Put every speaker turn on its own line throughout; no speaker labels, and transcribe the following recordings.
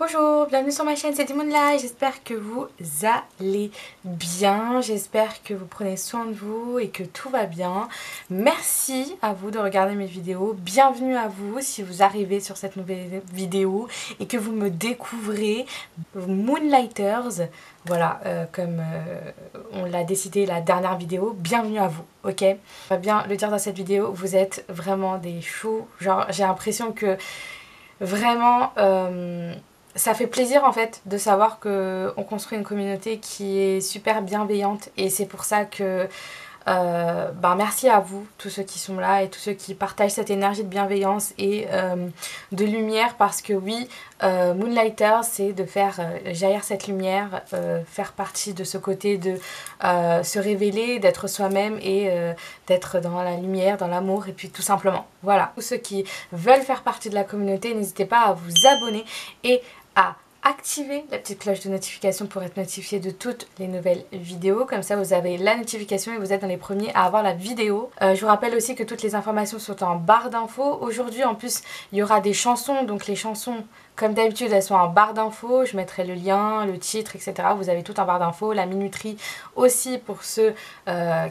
Bonjour, bienvenue sur ma chaîne, c'est Moonlight. J'espère que vous allez bien, j'espère que vous prenez soin de vous et que tout va bien. Merci à vous de regarder mes vidéos, bienvenue à vous si vous arrivez sur cette nouvelle vidéo et que vous me découvrez, Moonlighters, voilà, comme on l'a décidé la dernière vidéo, bienvenue à vous, ok? On va bien le dire dans cette vidéo, vous êtes vraiment des choux, genre j'ai l'impression que vraiment... ça fait plaisir en fait de savoir qu'on construit une communauté qui est super bienveillante et c'est pour ça que merci à vous, tous ceux qui sont là et tous ceux qui partagent cette énergie de bienveillance et de lumière parce que oui, Moonlighters c'est de faire jaillir cette lumière, faire partie de ce côté de se révéler, d'être soi-même et d'être dans la lumière, dans l'amour et puis tout simplement. Voilà, tous ceux qui veulent faire partie de la communauté, n'hésitez pas à vous abonner et à activer la petite cloche de notification pour être notifié de toutes les nouvelles vidéos. Comme ça, vous avez la notification et vous êtes dans les premiers à avoir la vidéo. Je vous rappelle aussi que toutes les informations sont en barre d'infos. Aujourd'hui, en plus, il y aura des chansons. Donc les chansons, comme d'habitude, elles sont en barre d'infos. Je mettrai le lien, le titre, etc. Vous avez tout en barre d'infos. La minuterie aussi pour ceux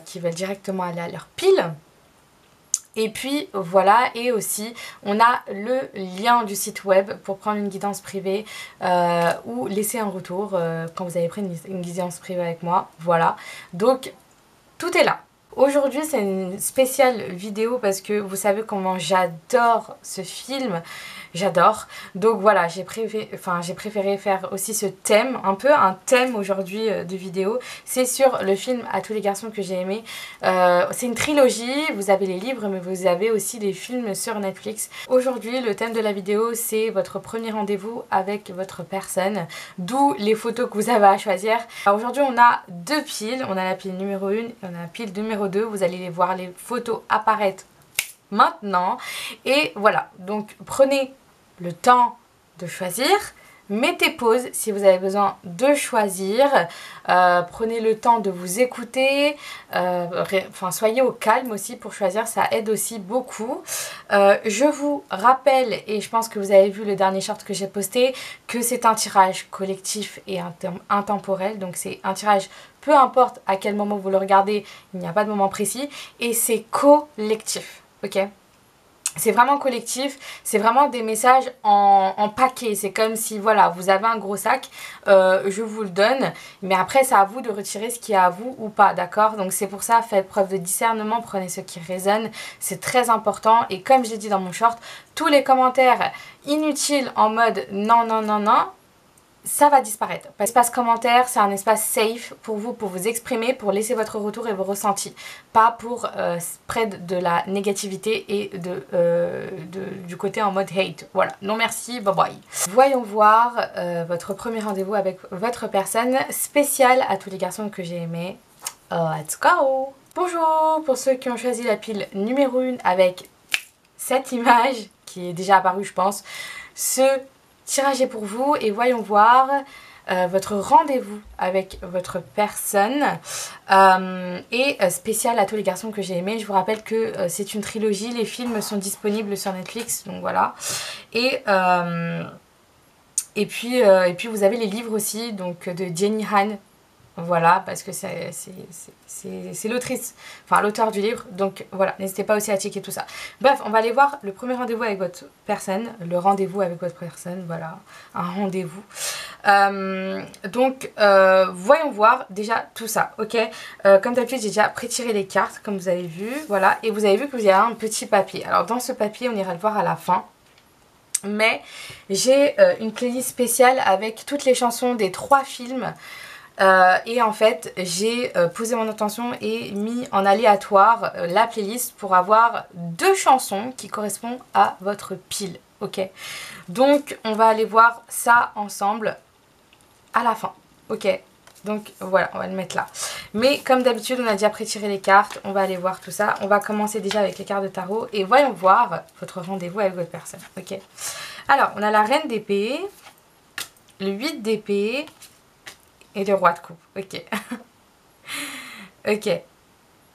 qui veulent directement aller à leur pile. Et puis voilà, et aussi on a le lien du site web pour prendre une guidance privée ou laisser un retour quand vous avez pris une guidance privée avec moi. Voilà, donc tout est là. Aujourd'hui c'est une spéciale vidéo parce que vous savez comment j'adore ce film. J'adore. Donc voilà, j'ai préféré faire aussi ce thème, un peu un thème aujourd'hui de vidéo. C'est sur le film À tous les garçons que j'ai aimé. C'est une trilogie, vous avez les livres mais vous avez aussi les films sur Netflix. Aujourd'hui, le thème de la vidéo, c'est votre premier rendez-vous avec votre personne. D'où les photos que vous avez à choisir. Alors aujourd'hui, on a deux piles. On a la pile numéro 1 et on a la pile numéro 2. Vous allez les voir les photos apparaître maintenant. Et voilà, donc prenez le temps de choisir, mettez pause si vous avez besoin de choisir, prenez le temps de vous écouter, soyez au calme aussi pour choisir, ça aide aussi beaucoup. Je vous rappelle, et je pense que vous avez vu le dernier short que j'ai posté, que c'est un tirage collectif et intemporel, donc c'est un tirage peu importe à quel moment vous le regardez, il n'y a pas de moment précis, et c'est collectif, ok ? C'est vraiment collectif, c'est vraiment des messages en paquet. C'est comme si voilà, vous avez un gros sac, je vous le donne, mais après c'est à vous de retirer ce qui est à vous ou pas, d'accord? Donc c'est pour ça, faites preuve de discernement, prenez ce qui résonne, c'est très important. Et comme j'ai dit dans mon short, tous les commentaires inutiles en mode non, non, non, non, ça va disparaître. L'espace commentaire, c'est un espace safe pour vous exprimer, pour laisser votre retour et vos ressentis. Pas pour près de la négativité et du côté en mode hate. Voilà, non merci, bye bye. Voyons voir votre premier rendez-vous avec votre personne spéciale à tous les garçons que j'ai aimés. Let's go! Bonjour pour ceux qui ont choisi la pile numéro 1 avec cette image qui est déjà apparue je pense. Ce tirage est pour vous et voyons voir votre rendez-vous avec votre personne spécial à tous les garçons que j'ai aimés. Je vous rappelle que c'est une trilogie, les films sont disponibles sur Netflix, donc voilà. Et puis vous avez les livres aussi, donc de Jenny Han. Voilà, parce que c'est l'autrice, enfin l'auteur du livre, donc voilà, n'hésitez pas aussi à checker tout ça. Bref, on va aller voir le premier rendez-vous avec votre personne, le rendez-vous avec votre personne, voilà, un rendez-vous. Voyons voir déjà tout ça, ok? Comme d'habitude, j'ai déjà pré-tiré les cartes, comme vous avez vu, voilà, et vous avez vu que vous avez un petit papier. Alors dans ce papier, on ira le voir à la fin. Mais j'ai une playlist spéciale avec toutes les chansons des 3 films. Et en fait j'ai posé mon attention et mis en aléatoire la playlist pour avoir 2 chansons qui correspondent à votre pile, ok? Donc on va aller voir ça ensemble à la fin, ok? Donc voilà, on va le mettre là. Mais comme d'habitude on a déjà pré-tiré les cartes, on va aller voir tout ça. On va commencer déjà avec les cartes de tarot et voyons voir votre rendez-vous avec votre personne, ok? Alors on a la reine d'épée, le 8 d'épée et le roi de coupe, ok. Ok.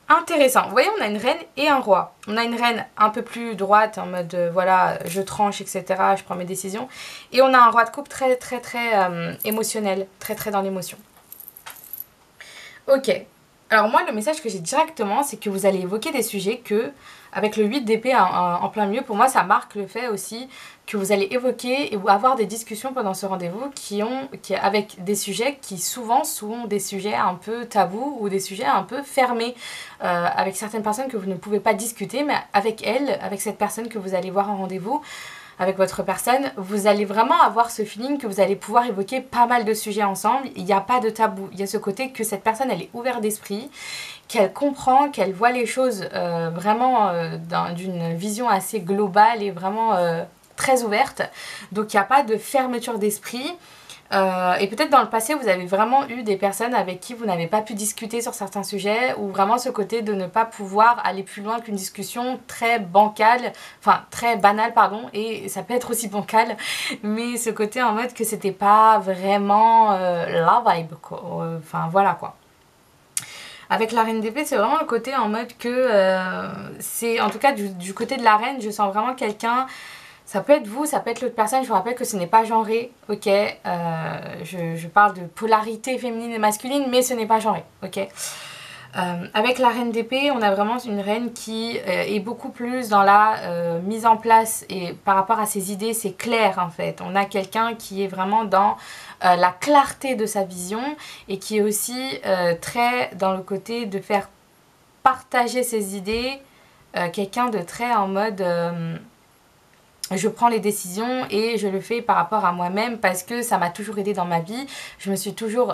intéressant. Vous voyez, on a une reine et un roi. On a une reine un peu plus droite, en mode, voilà, je tranche, etc. Je prends mes décisions. Et on a un roi de coupe très, très, très émotionnel, très, très dans l'émotion. Ok. Alors moi, le message que j'ai directement, c'est que vous allez évoquer des sujets que, avec le 8 d'épée en plein milieu, pour moi, ça marque le fait aussi que vous allez évoquer et avoir des discussions pendant ce rendez-vous avec des sujets qui souvent sont des sujets un peu tabous ou des sujets un peu fermés avec certaines personnes que vous ne pouvez pas discuter, mais avec elle, avec cette personne que vous allez voir en rendez-vous, avec votre personne, vous allez vraiment avoir ce feeling que vous allez pouvoir évoquer pas mal de sujets ensemble. Il n'y a pas de tabou. Il y a ce côté que cette personne, elle est ouverte d'esprit, qu'elle comprend, qu'elle voit les choses vraiment d'une vision assez globale et vraiment très ouverte. Donc il n'y a pas de fermeture d'esprit. Et peut-être dans le passé vous avez vraiment eu des personnes avec qui vous n'avez pas pu discuter sur certains sujets, ou vraiment ce côté de ne pas pouvoir aller plus loin qu'une discussion très bancale, enfin très banale pardon, et ça peut être aussi bancal, mais ce côté en mode que c'était pas vraiment la vibe quoi. Enfin voilà quoi. Avec la reine d'épée, c'est vraiment le côté en mode que c'est, en tout cas du côté de la reine, je sens vraiment quelqu'un. Ça peut être vous, ça peut être l'autre personne. Je vous rappelle que ce n'est pas genré, ok. Je parle de polarité féminine et masculine, mais ce n'est pas genré, ok. Avec la reine d'épée, on a vraiment une reine qui est beaucoup plus dans la mise en place, et par rapport à ses idées, c'est clair en fait. On a quelqu'un qui est vraiment dans la clarté de sa vision, et qui est aussi très dans le côté de faire partager ses idées. Quelqu'un de très en mode... je prends les décisions et je le fais par rapport à moi-même parce que ça m'a toujours aidé dans ma vie. Je me suis toujours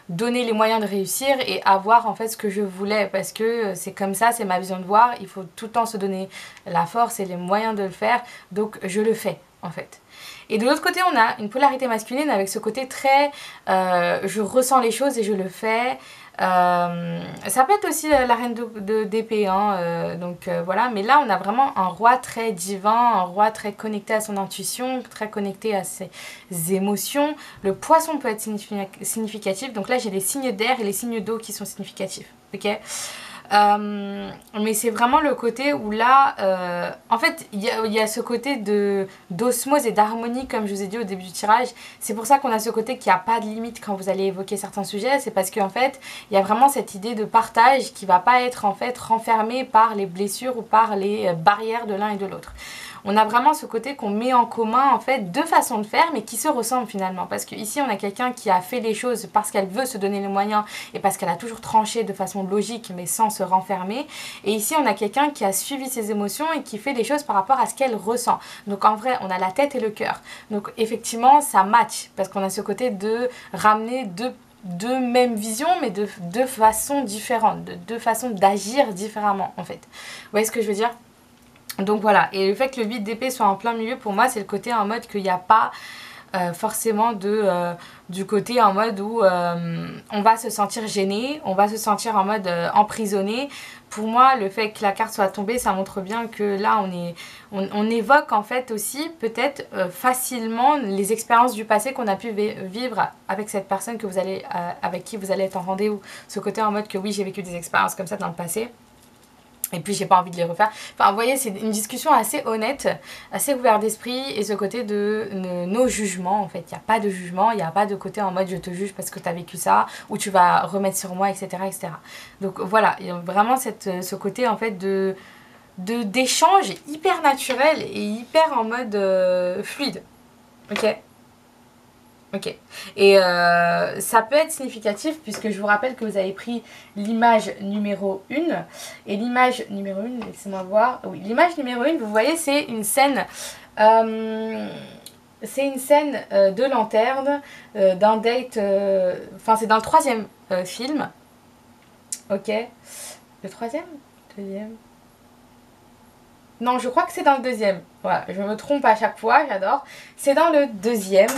donné les moyens de réussir et avoir en fait ce que je voulais, parce que c'est comme ça, c'est ma vision de voir. Il faut tout le temps se donner la force et les moyens de le faire, donc je le fais en fait. Et de l'autre côté, on a une polarité masculine avec ce côté très je ressens les choses et je le fais. Ça peut être aussi la reine d'épée, hein, donc voilà, mais là on a vraiment un roi très divin, un roi très connecté à son intuition, très connecté à ses émotions. Le poisson peut être significatif, donc là j'ai les signes d'air et les signes d'eau qui sont significatifs, ok. Mais c'est vraiment le côté où là, en fait, il y a ce côté d'osmose et d'harmonie, comme je vous ai dit au début du tirage. C'est pour ça qu'on a ce côté qu'il n'y a pas de limite quand vous allez évoquer certains sujets. C'est parce qu'en fait, il y a vraiment cette idée de partage qui ne va pas être en fait renfermée par les blessures ou par les barrières de l'un et de l'autre. On a vraiment ce côté qu'on met en commun en fait deux façons de faire, mais qui se ressemblent finalement, parce qu'ici on a quelqu'un qui a fait les choses parce qu'elle veut se donner les moyens et parce qu'elle a toujours tranché de façon logique mais sans se renfermer, et ici on a quelqu'un qui a suivi ses émotions et qui fait les choses par rapport à ce qu'elle ressent. Donc en vrai on a la tête et le cœur, donc effectivement ça match parce qu'on a ce côté de ramener deux mêmes visions mais de deux façons différentes, de deux façons d'agir différemment en fait. Vous voyez ce que je veux dire? Donc voilà, et le fait que le 8 d'épée soit en plein milieu, pour moi, c'est le côté en mode qu'il n'y a pas forcément du côté en mode où on va se sentir gêné, on va se sentir en mode emprisonné. Pour moi, le fait que la carte soit tombée, ça montre bien que là, on évoque en fait aussi peut-être facilement les expériences du passé qu'on a pu vivre avec cette personne que vous allez, avec qui vous allez être en rendez-vous. Ce côté en mode que oui, j'ai vécu des expériences comme ça dans le passé. Et puis j'ai pas envie de les refaire. Enfin vous voyez, c'est une discussion assez honnête, assez ouverte d'esprit, et ce côté de nos jugements en fait. Il n'y a pas de jugement, il n'y a pas de côté en mode je te juge parce que tu as vécu ça, ou tu vas remettre sur moi, etc. etc. Donc voilà, il y a vraiment ce côté en fait d'échange hyper naturel et hyper en mode fluide. Ok. Ok, et ça peut être significatif puisque je vous rappelle que vous avez pris l'image numéro 1, et l'image numéro 1, laissez-moi voir, oui, l'image numéro 1, vous voyez, c'est une scène, de lanterne, d'un date, enfin c'est dans le troisième film, ok, le troisième, deuxième... Non, je crois que c'est dans le deuxième. Voilà, je me trompe à chaque fois, j'adore. C'est dans le deuxième.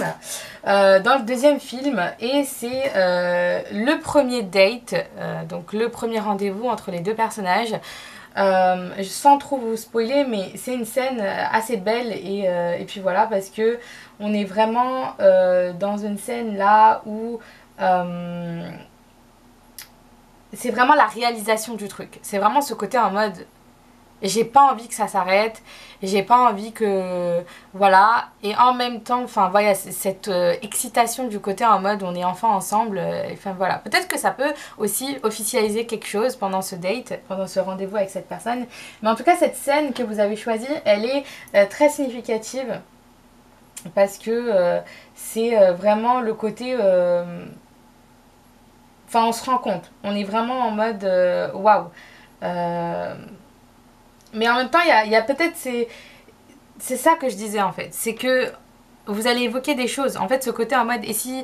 Dans le deuxième film. Et c'est le premier date. Donc le premier rendez-vous entre les deux personnages. Sans trop vous spoiler, mais c'est une scène assez belle. Et puis voilà, parce que on est vraiment dans une scène là où... c'est vraiment la réalisation du truc. C'est vraiment ce côté en mode, j'ai pas envie que ça s'arrête, j'ai pas envie que, voilà, et en même temps, enfin voilà, cette excitation du côté en mode on est enfin ensemble, enfin voilà, peut-être que ça peut aussi officialiser quelque chose pendant ce date, pendant ce rendez-vous avec cette personne, mais en tout cas cette scène que vous avez choisie, elle est très significative, parce que c'est vraiment le côté, enfin on se rend compte, on est vraiment en mode waouh. Mais en même temps, il y a peut-être c'est ça que je disais en fait. C'est que vous allez évoquer des choses. En fait, ce côté en mode et si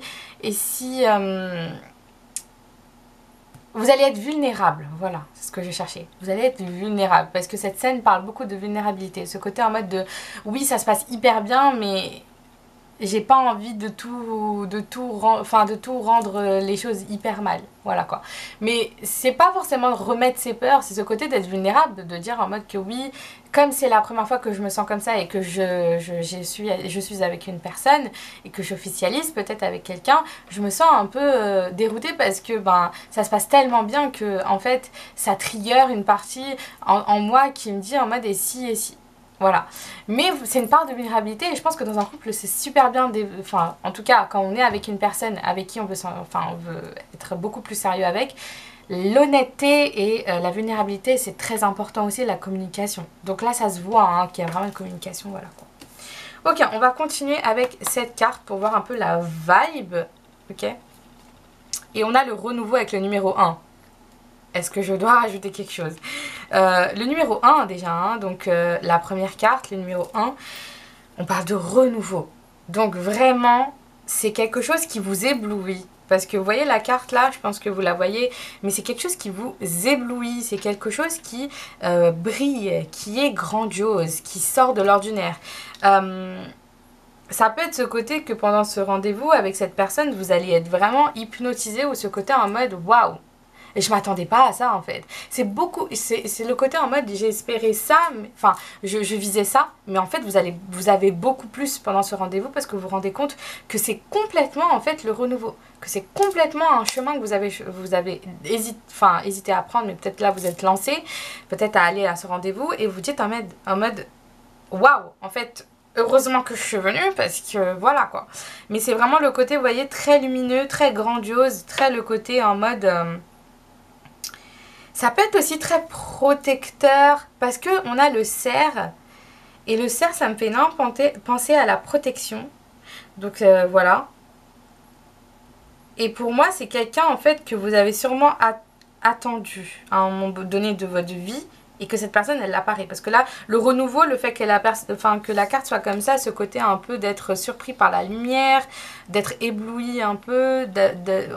vous allez être vulnérable. Voilà, c'est ce que je cherchais. Vous allez être vulnérable parce que cette scène parle beaucoup de vulnérabilité. Ce côté en mode de oui, ça se passe hyper bien, mais j'ai pas envie de tout rendre les choses hyper mal, voilà quoi. Mais c'est pas forcément remettre ses peurs, c'est ce côté d'être vulnérable, de dire en mode que oui, comme c'est la première fois que je me sens comme ça et que je suis avec une personne et que j'officialise peut-être avec quelqu'un, je me sens un peu déroutée parce que ben ça se passe tellement bien que en fait ça trigger une partie en moi qui me dit en mode et si. Voilà. Mais c'est une part de vulnérabilité et je pense que dans un couple, c'est super bien. Enfin, en tout cas, quand on est avec une personne avec qui on veut être beaucoup plus sérieux avec, l'honnêteté et la vulnérabilité, c'est très important aussi, la communication. Donc là, ça se voit hein, qu'il y a vraiment une communication. Voilà quoi. Ok, on va continuer avec cette carte pour voir un peu la vibe. Ok. Et on a le renouveau avec le numéro 1. Est-ce que je dois rajouter quelque chose? Le numéro 1 déjà, hein, donc la première carte, le numéro 1, on parle de renouveau. Donc vraiment, c'est quelque chose qui vous éblouit. Parce que vous voyez la carte là, je pense que vous la voyez, mais c'est quelque chose qui vous éblouit, c'est quelque chose qui brille, qui est grandiose, qui sort de l'ordinaire. Ça peut être ce côté que pendant ce rendez-vous avec cette personne, vous allez être vraiment hypnotisé ou ce côté en mode waouh. Et je m'attendais pas à ça en fait. C'est le côté en mode j'ai espéré ça, enfin je visais ça, mais en fait vous avez beaucoup plus pendant ce rendez-vous parce que vous vous rendez compte que c'est complètement en fait le renouveau, que c'est complètement un chemin que vous avez hésité à prendre, mais peut-être là vous êtes lancé, peut-être à aller à ce rendez-vous et vous dites en mode waouh, en fait heureusement que je suis venue parce que voilà quoi. Mais c'est vraiment le côté, vous voyez, très lumineux, très grandiose, très le côté en mode ça peut être aussi très protecteur parce qu'on a le cerf. Et le cerf, ça me fait penser à la protection. Donc voilà. Et pour moi, c'est quelqu'un en fait que vous avez sûrement attendu à un moment donné de votre vie. Et que cette personne, elle apparaît. Parce que là, le renouveau, le fait que la carte soit comme ça, ce côté un peu d'être surpris par la lumière, d'être ébloui un peu,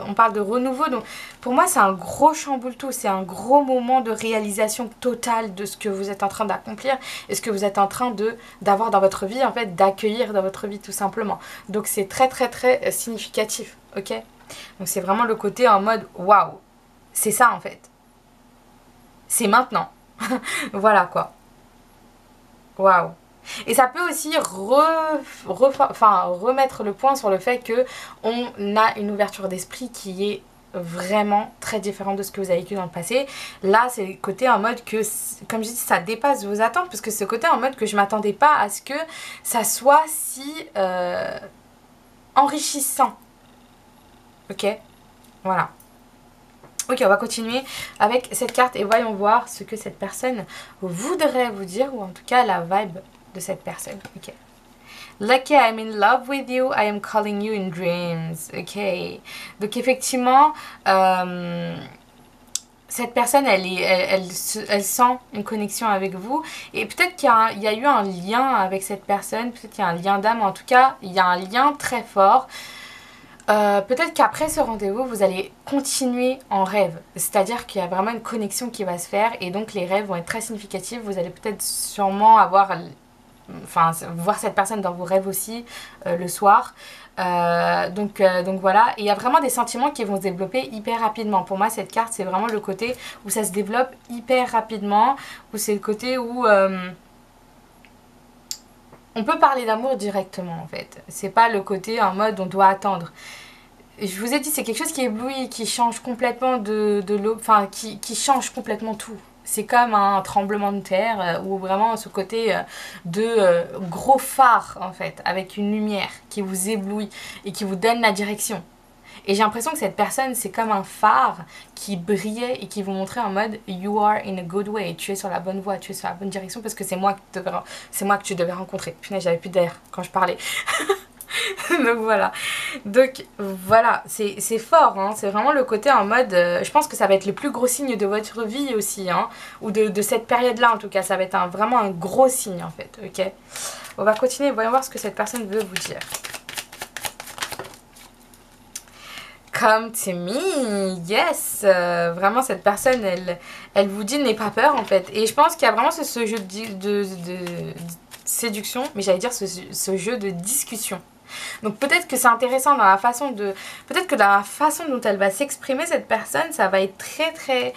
on parle de renouveau. Donc pour moi, c'est un gros chamboule-tout. C'est un gros moment de réalisation totale de ce que vous êtes en train d'accomplir et ce que vous êtes en train d'avoir dans votre vie, en fait, d'accueillir dans votre vie tout simplement. Donc c'est très très très significatif, ok? Donc c'est vraiment le côté en mode waouh, c'est ça en fait. C'est maintenant. Voilà quoi. Waouh. Et ça peut aussi remettre le point sur le fait que on a une ouverture d'esprit qui est vraiment très différente de ce que vous avez vécu dans le passé. Là, c'est le côté en mode que, comme je dis, ça dépasse vos attentes parce que c'est le côté en mode que je m'attendais pas à ce que ça soit si enrichissant. Ok? Voilà. Ok, on va continuer avec cette carte et voyons voir ce que cette personne voudrait vous dire, ou en tout cas la vibe de cette personne. Ok. Lucky, I'm in love with you, I am calling you in dreams. Ok. Donc effectivement, cette personne, elle sent une connexion avec vous. Et peut-être qu'il y a eu un lien avec cette personne, peut-être qu'il y a un lien d'âme, en tout cas, il y a un lien très fort. Peut-être qu'après ce rendez-vous, vous allez continuer en rêve. C'est-à-dire qu'il y a vraiment une connexion qui va se faire et donc les rêves vont être très significatifs. Vous allez peut-être sûrement voir cette personne dans vos rêves aussi le soir. Donc voilà. Et il y a vraiment des sentiments qui vont se développer hyper rapidement. Pour moi, cette carte, c'est vraiment le côté où ça se développe hyper rapidement. Où c'est le côté où... on peut parler d'amour directement en fait. C'est pas le côté en mode on doit attendre. je vous ai dit, c'est quelque chose qui éblouit, qui change complètement de l'eau, enfin qui change complètement tout. C'est comme un tremblement de terre ou vraiment ce côté de gros phare en fait, avec une lumière qui vous éblouit et qui vous donne la direction. Et j'ai l'impression que cette personne, c'est comme un phare qui brillait et qui vous montrait en mode you are in a good way, tu es sur la bonne voie, tu es sur la bonne direction parce que c'est moi que tu devais rencontrer. Punaise, j'avais plus d'air quand je parlais. Donc voilà. Donc voilà, c'est fort, hein. C'est vraiment le côté en mode, je pense que ça va être le plus gros signe de votre vie aussi, hein, ou de cette période-là en tout cas, ça va être vraiment un gros signe en fait, ok. On va continuer, voyons voir ce que cette personne veut vous dire. Come to me, yes. Vraiment cette personne, elle vous dit n'aie pas peur en fait. Et je pense qu'il y a vraiment ce jeu de séduction, mais j'allais dire ce jeu de discussion. Donc peut-être que c'est intéressant dans la façon de... Peut-être que dans la façon dont elle va s'exprimer, cette personne, ça va être très très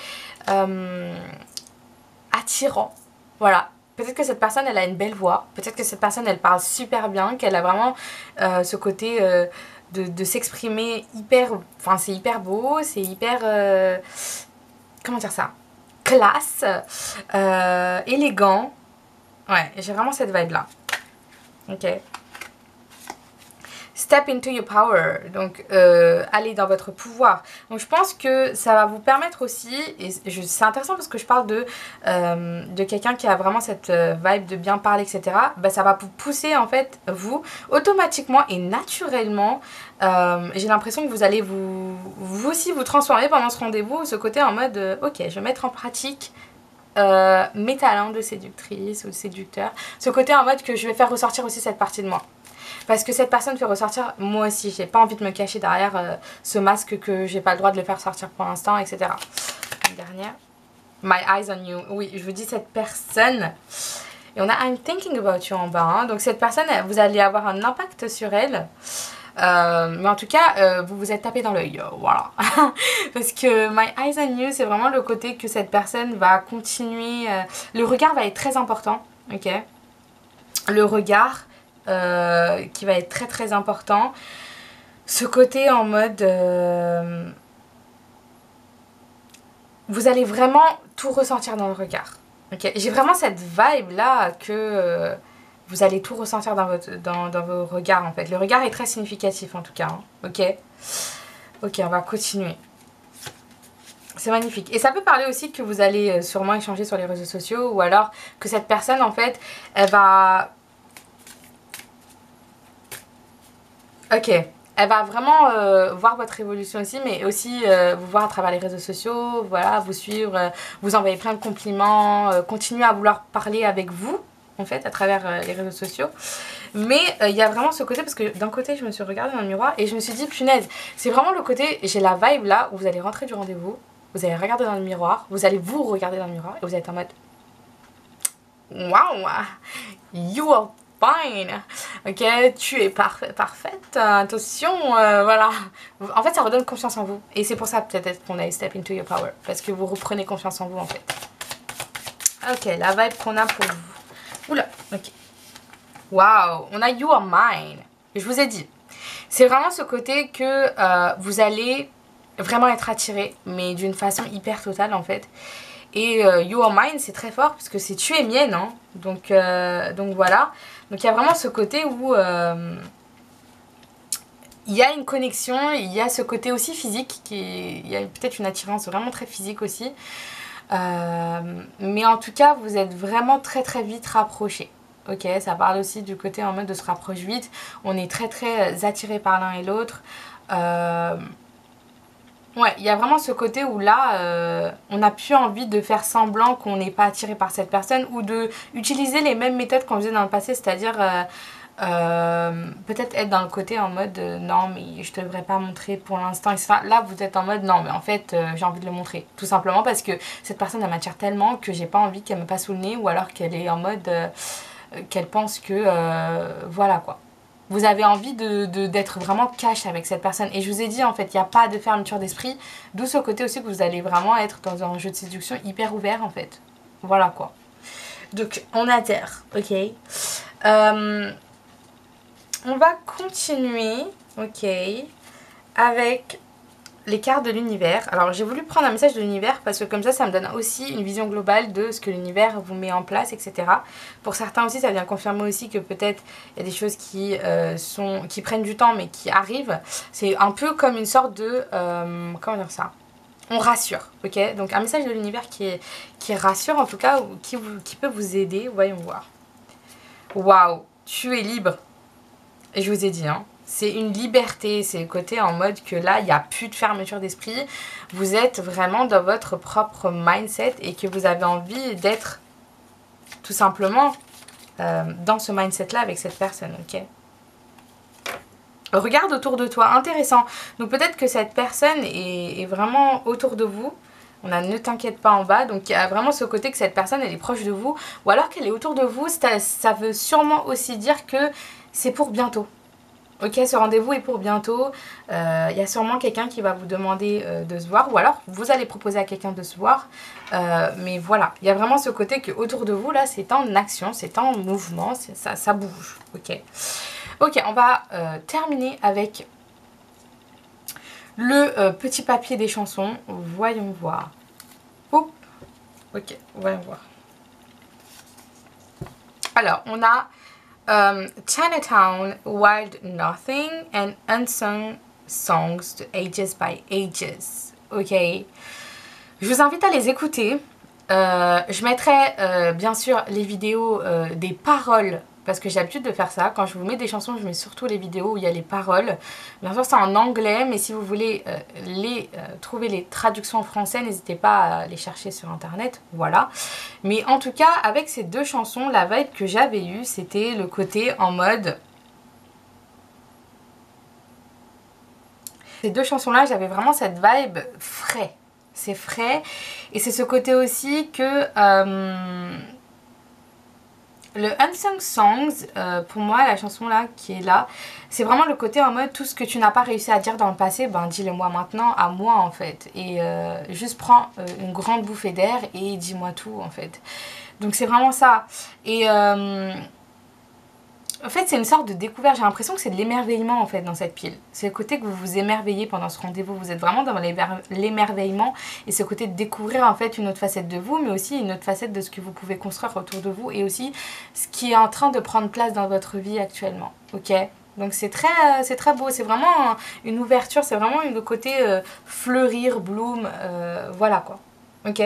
attirant. Voilà. Peut-être que cette personne, elle a une belle voix. Peut-être que cette personne, elle parle super bien, qu'elle a vraiment ce côté de s'exprimer hyper... Enfin, c'est hyper beau, c'est hyper... comment dire ça? Classe, élégant. Ouais, j'ai vraiment cette vibe-là. Ok. Step into your power, donc allez dans votre pouvoir. Donc je pense que ça va vous permettre aussi, et c'est intéressant parce que je parle de quelqu'un qui a vraiment cette vibe de bien parler, etc. Bah, ça va vous pousser en fait, vous, automatiquement et naturellement, j'ai l'impression que vous allez vous aussi vous transformer pendant ce rendez-vous, ce côté en mode, ok, je vais mettre en pratique mes talents de séductrice ou de séducteur, ce côté en mode que je vais faire ressortir aussi cette partie de moi. Parce que cette personne fait ressortir, moi aussi, j'ai pas envie de me cacher derrière ce masque que j'ai pas le droit de le faire sortir pour l'instant, etc. Une dernière. My eyes on you. Oui, je vous dis cette personne. Et on a I'm thinking about you en bas. Hein. Donc cette personne, vous allez avoir un impact sur elle. Mais en tout cas, vous vous êtes tapé dans l'œil. Voilà. Parce que my eyes on you, c'est vraiment le côté que cette personne va continuer. Le regard va être très important. Ok. Le regard. Qui va être très très important. Ce côté en mode vous allez vraiment tout ressentir dans le regard. Okay. J'ai vraiment cette vibe là que vous allez tout ressentir dans vos regards en fait. Le regard est très significatif en tout cas. Hein. Ok. Ok, on va continuer. C'est magnifique. Et ça peut parler aussi que vous allez sûrement échanger sur les réseaux sociaux ou alors que cette personne en fait elle va... Ok, elle va vraiment voir votre évolution aussi, mais aussi vous voir à travers les réseaux sociaux, voilà, vous suivre, vous envoyer plein de compliments, continuer à vouloir parler avec vous, en fait, à travers les réseaux sociaux. Mais il y a vraiment ce côté, parce que d'un côté, je me suis regardée dans le miroir et je me suis dit, punaise, c'est vraiment le côté, j'ai la vibe là, où vous allez rentrer du rendez-vous, vous allez regarder dans le miroir, vous allez vous regarder dans le miroir et vous êtes en mode, waouh, you are fine, ok, tu es parfaite, attention, voilà. En fait, ça redonne confiance en vous. Et c'est pour ça peut-être qu'on a step into your power. Parce que vous reprenez confiance en vous, en fait. Ok, la vibe qu'on a pour vous. Oula, ok. Waouh, on a you are mine. Je vous ai dit. C'est vraiment ce côté que vous allez vraiment être attiré, mais d'une façon hyper totale, en fait. Et you are mine, c'est très fort parce que c'est tu es mienne, hein. Donc voilà. Donc il y a vraiment ce côté où il y a une connexion, il y a ce côté aussi physique, il y a peut-être une attirance vraiment très physique aussi. Mais en tout cas, vous êtes vraiment très très vite rapprochés. Ok, ça parle aussi du côté en mode de se rapprocher vite. On est très très attirés par l'un et l'autre. Ouais, il y a vraiment ce côté où là, on n'a plus envie de faire semblant qu'on n'est pas attiré par cette personne ou de utiliser les mêmes méthodes qu'on faisait dans le passé, c'est-à-dire peut-être être dans le côté en mode non mais je te devrais pas montrer pour l'instant, etc. Là vous êtes en mode non mais en fait j'ai envie de le montrer, tout simplement parce que cette personne elle m'attire tellement que j'ai pas envie qu'elle me passe sous le nez ou alors qu'elle est en mode qu'elle pense que voilà quoi. Vous avez envie d'être vraiment cash avec cette personne. Et je vous ai dit, en fait, il n'y a pas de fermeture d'esprit. D'où ce côté aussi que vous allez vraiment être dans un jeu de séduction hyper ouvert, en fait. Voilà, quoi. Donc, on adhère, ok. On va continuer, ok, avec les cartes de l'univers. Alors j'ai voulu prendre un message de l'univers parce que comme ça me donne aussi une vision globale de ce que l'univers vous met en place, etc. Pour certains aussi, ça vient confirmer aussi que peut-être il y a des choses qui prennent du temps mais qui arrivent. C'est un peu comme une sorte de... comment dire ça ? On rassure, ok? Donc un message de l'univers qui rassure en tout cas, ou qui peut vous aider, voyons voir. Waouh, tu es libre. Et je vous ai dit, hein. C'est une liberté, c'est le côté en mode que là, il n'y a plus de fermeture d'esprit. Vous êtes vraiment dans votre propre mindset et que vous avez envie d'être tout simplement dans ce mindset-là avec cette personne, ok? Regarde autour de toi, intéressant. Donc peut-être que cette personne est vraiment autour de vous. On a ne t'inquiète pas en bas. Donc il y a vraiment ce côté que cette personne, elle est proche de vous. Ou alors qu'elle est autour de vous, ça veut sûrement aussi dire que c'est pour bientôt. Ok, ce rendez-vous est pour bientôt. Il y a sûrement quelqu'un qui va vous demander de se voir. Ou alors, vous allez proposer à quelqu'un de se voir. Mais voilà, il y a vraiment ce côté que autour de vous, là, c'est en action, c'est en mouvement, ça bouge. Ok, ok, on va terminer avec le petit papier des chansons. Voyons voir. Oups. Ok, voyons voir. Alors, on a... Chinatown, Wild Nothing and Unsung Songs to Ages by Ages. Ok. Je vous invite à les écouter. Je mettrai bien sûr les vidéos des paroles parce que j'ai l'habitude de faire ça. Quand je vous mets des chansons, je mets surtout les vidéos où il y a les paroles. Bien sûr, c'est en anglais, mais si vous voulez trouver les traductions en français, n'hésitez pas à les chercher sur internet. Voilà. Mais en tout cas, avec ces deux chansons, la vibe que j'avais eue, c'était le côté en mode... Ces deux chansons-là, j'avais vraiment cette vibe frais. C'est frais. Et c'est ce côté aussi que... le Unsung Songs, pour moi, la chanson là qui est là, c'est vraiment le côté en mode tout ce que tu n'as pas réussi à dire dans le passé, ben dis-le moi maintenant, à moi en fait. Et juste prends une grande bouffée d'air et dis-moi tout en fait. Donc c'est vraiment ça. Et en fait c'est une sorte de découverte, j'ai l'impression que c'est de l'émerveillement en fait dans cette pile. C'est le côté que vous vous émerveillez pendant ce rendez-vous, vous êtes vraiment dans l'émerveillement et ce côté de découvrir en fait une autre facette de vous, mais aussi une autre facette de ce que vous pouvez construire autour de vous et aussi ce qui est en train de prendre place dans votre vie actuellement, ok? Donc c'est très beau, c'est vraiment une ouverture, c'est vraiment le côté fleurir, bloom, voilà quoi, ok?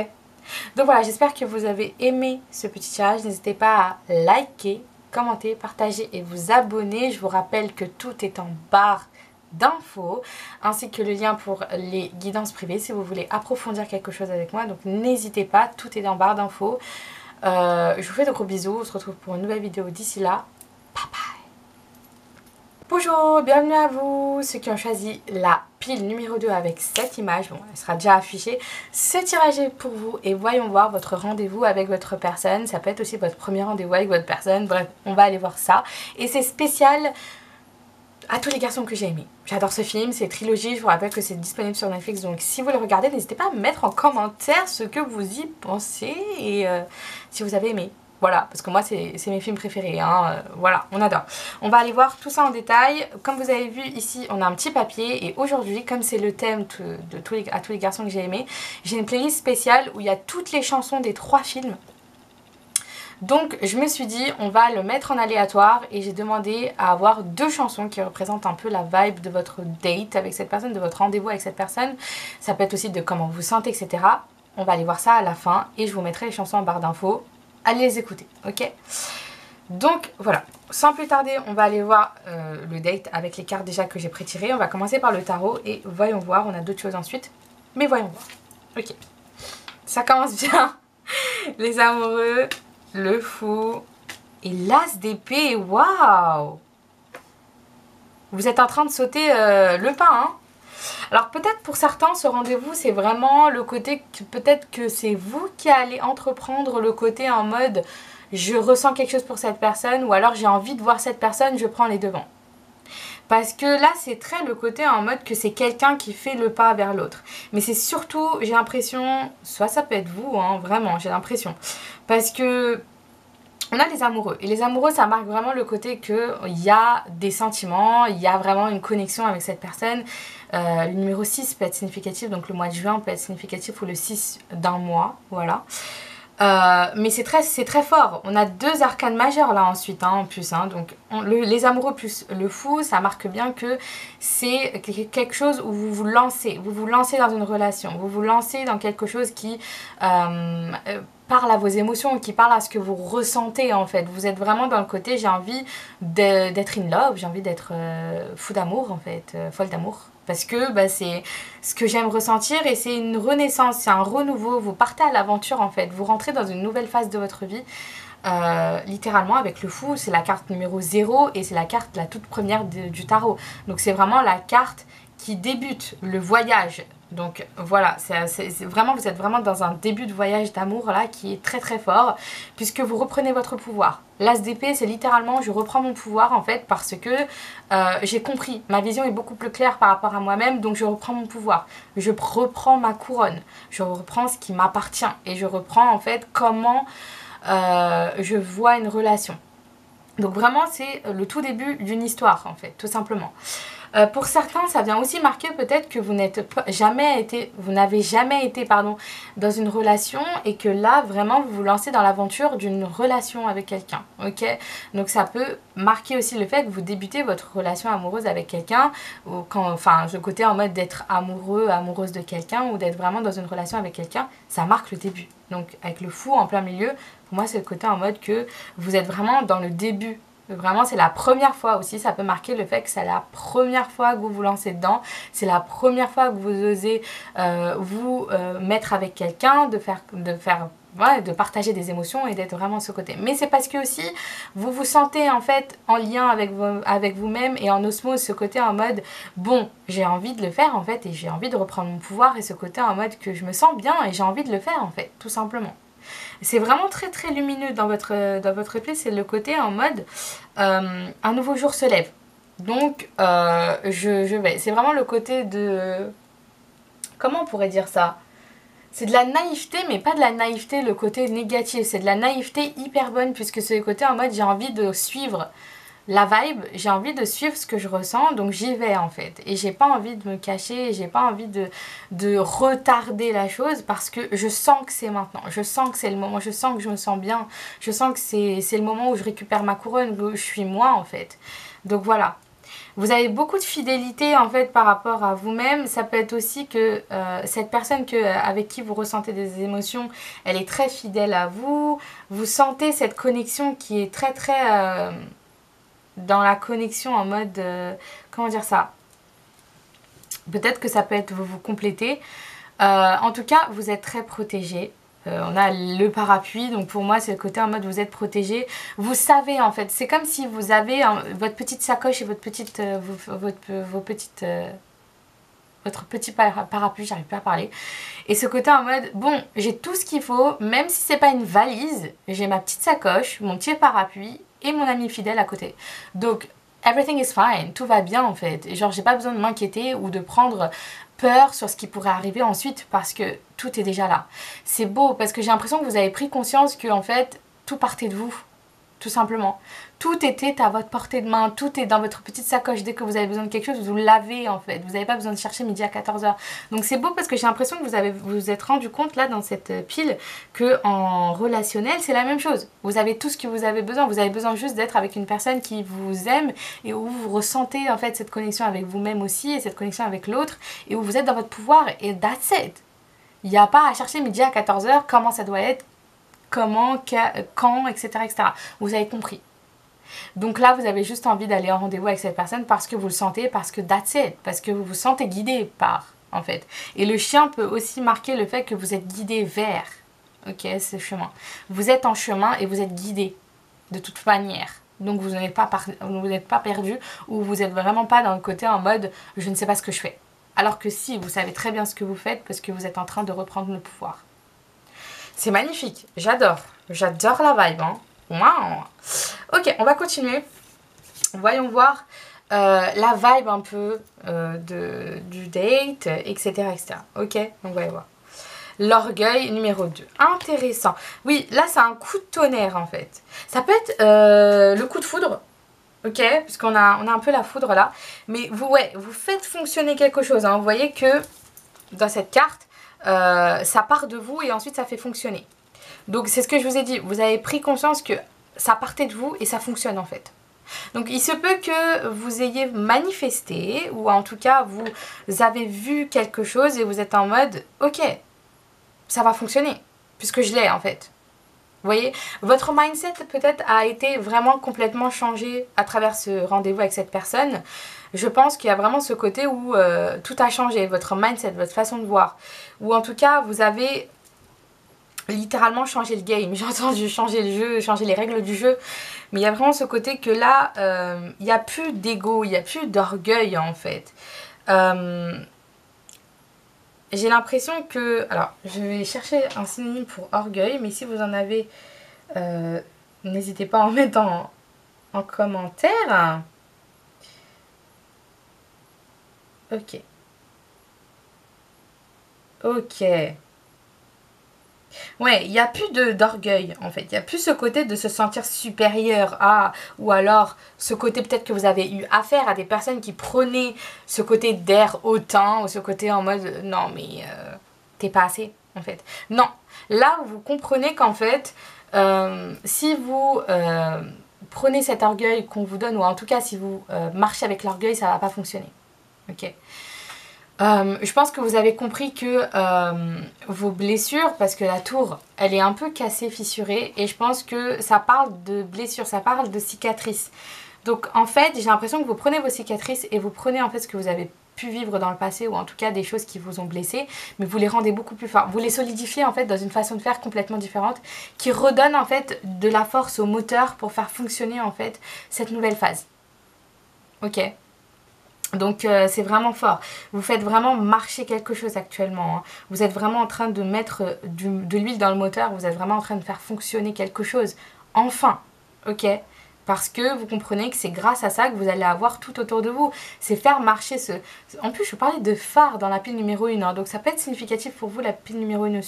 Donc voilà, j'espère que vous avez aimé ce petit challenge, n'hésitez pas à liker, commenter, partager et vous abonner. Je vous rappelle que tout est en barre d'infos ainsi que le lien pour les guidances privées si vous voulez approfondir quelque chose avec moi. Donc n'hésitez pas, tout est en barre d'infos. Je vous fais de gros bisous. On se retrouve pour une nouvelle vidéo d'ici là. Bye bye. Bonjour, bienvenue à vous, ceux qui ont choisi la pile numéro 2 avec cette image, bon elle sera déjà affichée. Ce tirage est pour vous et voyons voir votre rendez-vous avec votre personne, ça peut être aussi votre premier rendez-vous avec votre personne, bref on va aller voir ça. Et c'est spécial à tous les garçons que j'ai aimés. J'adore ce film, c'est trilogie, je vous rappelle que c'est disponible sur Netflix, donc si vous le regardez, n'hésitez pas à me mettre en commentaire ce que vous y pensez et si vous avez aimé. Voilà, parce que moi c'est mes films préférés, hein. Voilà, on adore. On va aller voir tout ça en détail. Comme vous avez vu ici, on a un petit papier et aujourd'hui, comme c'est le thème de tous les garçons que j'ai aimés, j'ai une playlist spéciale où il y a toutes les chansons des 3 films. Donc je me suis dit, on va le mettre en aléatoire et j'ai demandé à avoir 2 chansons qui représentent un peu la vibe de votre date avec cette personne, de votre rendez-vous avec cette personne. Ça peut être aussi de comment vous vous sentez, etc. On va aller voir ça à la fin et je vous mettrai les chansons en barre d'infos. Allez les écouter, ok? Donc voilà, sans plus tarder, on va aller voir le date avec les cartes déjà que j'ai pré-tirées. On va commencer par le tarot et voyons voir, on a d'autres choses ensuite. Mais voyons voir, ok. Ça commence bien, les amoureux, le fou et l'as d'épée, waouh! Vous êtes en train de sauter le pas, hein? Alors peut-être pour certains ce rendez-vous c'est vraiment le côté que peut-être que c'est vous qui allez entreprendre le côté en mode je ressens quelque chose pour cette personne ou alors j'ai envie de voir cette personne, je prends les devants. Parce que là c'est très le côté en mode que c'est quelqu'un qui fait le pas vers l'autre. Mais c'est surtout, j'ai l'impression, soit ça peut être vous, hein, vraiment j'ai l'impression. Parce que On a les amoureux. Et les amoureux, ça marque vraiment le côté qu'il y a des sentiments, il y a vraiment une connexion avec cette personne. Le numéro 6 peut être significatif, donc le mois de juin peut être significatif, ou le 6 d'un mois, voilà. Mais c'est très fort. On a 2 arcanes majeures là ensuite, hein, en plus. Hein. Donc les amoureux plus le fou, ça marque bien que c'est quelque chose où vous vous lancez. Vous vous lancez dans une relation. Vous vous lancez dans quelque chose qui parle à vos émotions, qui parle à ce que vous ressentez en fait. Vous êtes vraiment dans le côté j'ai envie d'être in love, j'ai envie d'être fou d'amour en fait, folle d'amour. Parce que bah, c'est ce que j'aime ressentir et c'est une renaissance, c'est un renouveau. Vous partez à l'aventure en fait, vous rentrez dans une nouvelle phase de votre vie. Littéralement avec le fou, c'est la carte numéro 0 et c'est la carte la toute première du tarot. Donc c'est vraiment la carte qui débute le voyage. Donc voilà, vraiment, vous êtes vraiment dans un début de voyage d'amour là qui est très fort puisque vous reprenez votre pouvoir. L'as d'épée, c'est littéralement je reprends mon pouvoir en fait parce que j'ai compris, ma vision est beaucoup plus claire par rapport à moi-même, donc je reprends mon pouvoir, je reprends ma couronne, je reprends ce qui m'appartient et je reprends en fait comment je vois une relation. Donc vraiment c'est le tout début d'une histoire en fait, tout simplement. Pour certains, ça vient aussi marquer peut-être que vous n'avez jamais été dans une relation et que là, vraiment, vous vous lancez dans l'aventure d'une relation avec quelqu'un, ok? Donc ça peut marquer aussi le fait que vous débutez votre relation amoureuse avec quelqu'un, ou enfin, le côté en mode d'être amoureux, amoureuse de quelqu'un ou d'être vraiment dans une relation avec quelqu'un, ça marque le début. Donc avec le fou en plein milieu, pour moi, c'est le côté en mode que vous êtes vraiment dans le début. Vraiment, c'est la première fois aussi, ça peut marquer le fait que c'est la première fois que vous vous lancez dedans, c'est la première fois que vous osez vous mettre avec quelqu'un, de partager des émotions et d'être vraiment de ce côté. Mais c'est parce que aussi, vous vous sentez en fait en lien avec vous-même et en osmose, ce côté en mode, bon, j'ai envie de le faire en fait et j'ai envie de reprendre mon pouvoir et ce côté en mode que je me sens bien et j'ai envie de le faire en fait, tout simplement. C'est vraiment très lumineux dans votre épée, c'est le côté en mode un nouveau jour se lève. Donc je vais. C'est vraiment le côté de... Comment on pourrait dire ça? C'est de la naïveté, mais pas de la naïveté, le côté négatif. C'est de la naïveté hyper bonne, puisque c'est le côté en mode j'ai envie de suivre la vibe, j'ai envie de suivre ce que je ressens, donc j'y vais en fait. Et j'ai pas envie de me cacher, j'ai pas envie de retarder la chose parce que je sens que c'est maintenant, je sens que c'est le moment, je sens que je me sens bien, je sens que c'est le moment où je récupère ma couronne, où je suis moi en fait. Donc voilà. Vous avez beaucoup de fidélité en fait par rapport à vous-même. Ça peut être aussi que cette personne avec qui vous ressentez des émotions, elle est très fidèle à vous. Vous sentez cette connexion qui est très dans la connexion en mode... comment dire ça? Peut-être que ça peut être vous compléter. En tout cas, vous êtes très protégé. On a le parapluie, donc pour moi c'est le côté en mode vous êtes protégé. Vous savez en fait, c'est comme si vous avez votre petite sacoche et votre petit parapluie, j'arrive pas à parler. Et ce côté en mode, bon, j'ai tout ce qu'il faut, même si c'est pas une valise, j'ai ma petite sacoche, mon petit parapluie et mon ami fidèle à côté. Donc, everything is fine, tout va bien en fait. Et genre, j'ai pas besoin de m'inquiéter ou de prendre peur sur ce qui pourrait arriver ensuite parce que tout est déjà là. C'est beau parce que j'ai l'impression que vous avez pris conscience que en fait, tout partait de vous. Tout simplement. Tout était à votre portée de main, tout est dans votre petite sacoche. Dès que vous avez besoin de quelque chose, vous l'avez en fait. Vous n'avez pas besoin de chercher midi à 14h. Donc c'est beau parce que j'ai l'impression que vous vous êtes rendu compte là dans cette pile que en relationnel, c'est la même chose. Vous avez tout ce que vous avez besoin. Vous avez besoin juste d'être avec une personne qui vous aime et où vous ressentez en fait cette connexion avec vous-même aussi et cette connexion avec l'autre et où vous êtes dans votre pouvoir et that's it. Il n'y a pas à chercher midi à 14h comment ça doit être, comment, quand, etc., etc. Vous avez compris. Donc là, vous avez juste envie d'aller en rendez-vous avec cette personne parce que vous le sentez, parce que that's it, parce que vous vous sentez guidé par, en fait. Et le chien peut aussi marquer le fait que vous êtes guidé vers, ok, ce chemin. Vous êtes en chemin et vous êtes guidé, de toute manière. Donc vous n'êtes pas perdu ou vous n'êtes vraiment pas dans le côté en mode « je ne sais pas ce que je fais ». Alors que si, vous savez très bien ce que vous faites parce que vous êtes en train de reprendre le pouvoir. C'est magnifique, j'adore la vibe, hein. Wow. Ok, on va continuer. Voyons voir la vibe un peu du date, etc., etc. Ok, donc voyons voir. L'orgueil numéro 2. Intéressant. Oui, là c'est un coup de tonnerre en fait. Ça peut être le coup de foudre. Ok, puisqu'on a un peu la foudre là. Mais vous, ouais, vous faites fonctionner quelque chose. Hein. Vous voyez que dans cette carte, ça part de vous et ensuite ça fait fonctionner. Donc c'est ce que je vous ai dit. Vous avez pris conscience que ça partait de vous et ça fonctionne en fait. Donc il se peut que vous ayez manifesté ou en tout cas vous avez vu quelque chose et vous êtes en mode ok, ça va fonctionner puisque je l'ai en fait. Vous voyez, votre mindset peut-être a été vraiment complètement changé à travers ce rendez-vous avec cette personne. Je pense qu'il y a vraiment ce côté où tout a changé, votre mindset, votre façon de voir. Ou en tout cas, vous avez littéralement changé le game. J'ai entendu changer le jeu, changer les règles du jeu. Mais il y a vraiment ce côté que là, il n'y a plus d'ego, il n'y a plus d'orgueil en fait. J'ai l'impression que... Alors, je vais chercher un synonyme pour orgueil, mais si vous en avez, n'hésitez pas à en mettre en commentaire. Ok. Ok. Ouais, il n'y a plus d'orgueil en fait. Il n'y a plus ce côté de se sentir supérieur à, ou alors ce côté peut-être que vous avez eu affaire à des personnes qui prenaient ce côté d'air hautain ou ce côté en mode non mais t'es pas assez en fait. Non, là vous comprenez qu'en fait si vous prenez cet orgueil qu'on vous donne ou en tout cas si vous marchez avec l'orgueil ça va pas fonctionner. Ok. Je pense que vous avez compris que vos blessures, parce que la tour, elle est un peu cassée, fissurée, et je pense que ça parle de blessures, ça parle de cicatrices. Donc en fait, j'ai l'impression que vous prenez vos cicatrices et vous prenez en fait ce que vous avez pu vivre dans le passé, ou en tout cas des choses qui vous ont blessé, mais vous les rendez beaucoup plus forts. Vous les solidifiez en fait dans une façon de faire complètement différente, qui redonne en fait de la force au moteur pour faire fonctionner en fait cette nouvelle phase. Ok ? Donc c'est vraiment fort. Vous faites vraiment marcher quelque chose actuellement. Hein. Vous êtes vraiment en train de mettre de l'huile dans le moteur. Vous êtes vraiment en train de faire fonctionner quelque chose. Enfin, ok. Parce que vous comprenez que c'est grâce à ça que vous allez avoir tout autour de vous. C'est faire marcher ce... En plus, je parlais de phare dans la pile numéro 1. Hein, donc ça peut être significatif pour vous, la pile numéro 1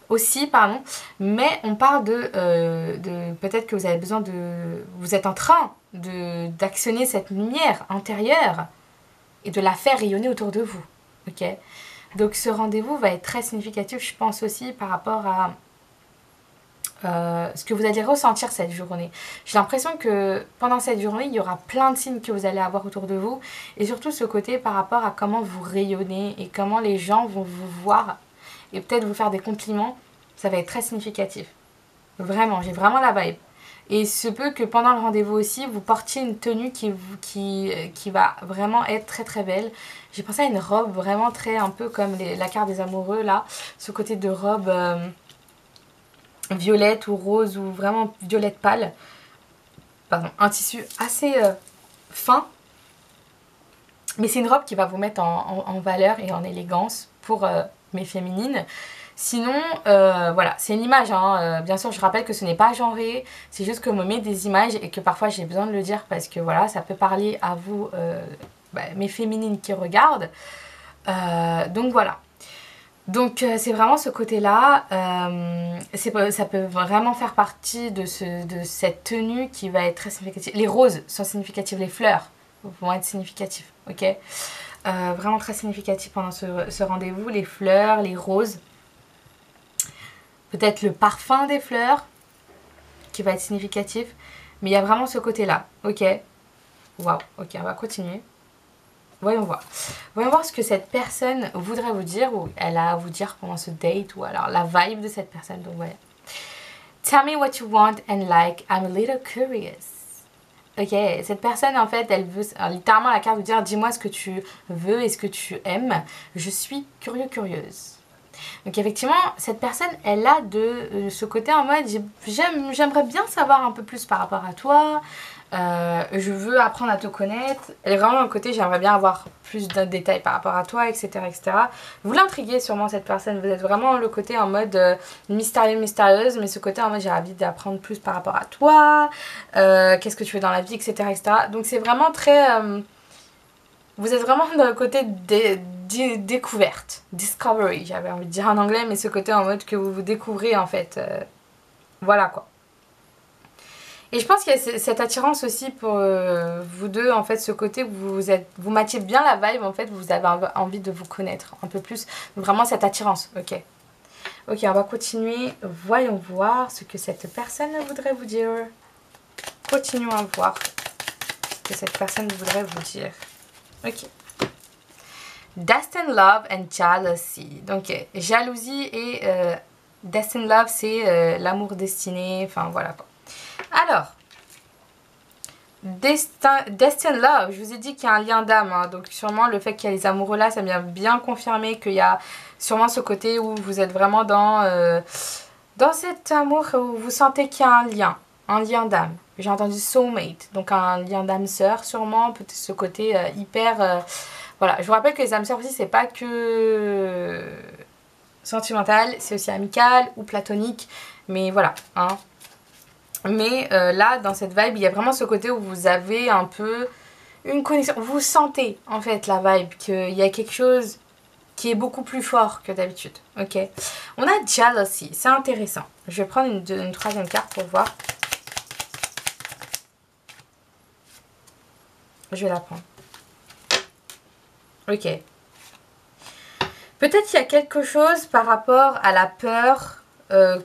aussi, pardon. Mais on parle de peut-être que vous avez besoin de... Vous êtes en train d'actionner cette lumière intérieure et de la faire rayonner autour de vous. Ok. Donc ce rendez-vous va être très significatif, je pense aussi, par rapport à ce que vous allez ressentir cette journée. J'ai l'impression que pendant cette journée, il y aura plein de signes que vous allez avoir autour de vous. Et surtout ce côté par rapport à comment vous rayonnez et comment les gens vont vous voir et peut-être vous faire des compliments. Ça va être très significatif. Vraiment, j'ai vraiment la vibe. Et il se peut que pendant le rendez-vous aussi, vous portiez une tenue qui va vraiment être très très belle. J'ai pensé à une robe vraiment très un peu comme la carte des amoureux là. Ce côté de robe violette ou rose ou vraiment violette pâle. Pardon, un tissu assez fin. Mais c'est une robe qui va vous mettre en valeur et en élégance pour mes féminines. Sinon, voilà, c'est une image, hein. Bien sûr, je rappelle que ce n'est pas genré, c'est juste que je me mets des images et que parfois j'ai besoin de le dire parce que voilà, ça peut parler à vous, mes féminines qui regardent. Donc voilà. Donc c'est vraiment ce côté-là, ça peut vraiment faire partie de cette tenue qui va être très significative. Les roses sont significatives, les fleurs vont être significatives, ok. Vraiment très significatif pendant ce rendez-vous, les fleurs, les roses. Peut-être le parfum des fleurs qui va être significatif. Mais il y a vraiment ce côté-là. Ok. Waouh. Ok, on va continuer. Voyons voir. Voyons voir ce que cette personne voudrait vous dire ou elle a à vous dire pendant ce date ou alors la vibe de cette personne. Donc voilà. Tell me what you want and like. I'm a little curious. Ok, cette personne en fait, elle veut littéralement la carte vous dire dis-moi ce que tu veux et ce que tu aimes. Je suis curieuse. Donc effectivement, cette personne, elle a de ce côté en mode j'aimerais bien savoir un peu plus par rapport à toi, je veux apprendre à te connaître. Elle est vraiment dans le côté j'aimerais bien avoir plus de détails par rapport à toi, etc. etc. Vous l'intriguez sûrement cette personne, vous êtes vraiment le côté en mode mystérieuse, mais ce côté en mode j'ai envie d'apprendre plus par rapport à toi, qu'est-ce que tu fais dans la vie, etc. etc. Donc c'est vraiment très... vous êtes vraiment dans le côté découverte, discovery, j'avais envie de dire en anglais, mais ce côté en mode que vous vous découvrez en fait. Voilà quoi. Et je pense qu'il y a cette attirance aussi pour vous deux, en fait, ce côté où vous matchez bien la vibe, en fait, vous avez envie de vous connaître un peu plus. Vraiment cette attirance, ok. Ok, on va continuer. Voyons voir ce que cette personne voudrait vous dire. Continuons à voir ce que cette personne voudrait vous dire. Ok. Destined Love and Jealousy. Donc, jalousie et Destined Love, c'est l'amour destiné. Enfin, voilà quoi. Alors, Destined Love, je vous ai dit qu'il y a un lien d'âme. Hein, donc, sûrement, le fait qu'il y a les amoureux là, ça vient bien confirmer qu'il y a sûrement ce côté où vous êtes vraiment dans cet amour où vous sentez qu'il y a un lien d'âme. J'ai entendu soulmate, donc un lien d'âme sœur sûrement, peut-être ce côté hyper... voilà, je vous rappelle que les âmes sœurs aussi, c'est pas que sentimental, c'est aussi amical ou platonique, mais voilà, hein. Mais là, dans cette vibe, il y a vraiment ce côté où vous avez un peu une connexion, vous sentez en fait la vibe, qu'il y a quelque chose qui est beaucoup plus fort que d'habitude, ok. On a Jealousy, c'est intéressant. Je vais prendre une troisième carte pour voir. Je vais la prendre. Ok. Peut-être qu'il y a quelque chose par rapport à la peur